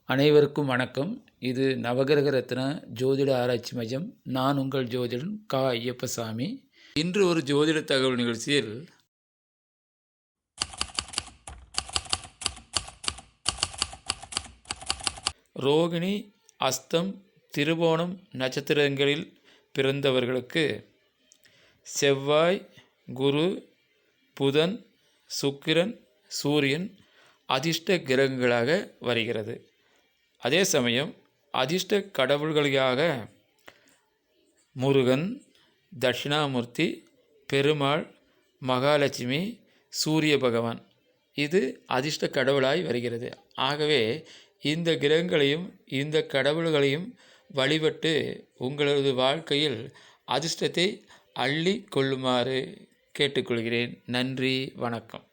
அனைவருக்கும் வணக்கம். இது நவகிரக ரத்ன ஜோதிட ஆராய்ச்சி மையம். நான் உங்கள் ஜோதிடன் கா. ஐயப்பசாமி. இன்று ஒரு ஜோதிட தகவல் நிகழ்ச்சியில் ரோகிணி, அஸ்தம், திருவோணம் நட்சத்திரங்களில் பிறந்தவர்களுக்கு செவ்வாய், குரு, புதன், சுக்கிரன், சூரியன் அதிர்ஷ்ட கிரகங்களாக வருகிறது. அதே சமயம் அதிர்ஷ்ட கடவுள்களாக முருகன், தட்சிணாமூர்த்தி, பெருமாள், மகாலட்சுமி, சூரிய பகவான் இது அதிர்ஷ்ட கடவுளாய் வருகிறது. ஆகவே இந்த கிரகங்களையும் இந்த கடவுள்களையும் வழிபட்டு உங்களது வாழ்க்கையில் அதிர்ஷ்டத்தை அள்ளி கொள்ளுமாறு கேட்டுக்கொள்கிறேன். நன்றி, வணக்கம்.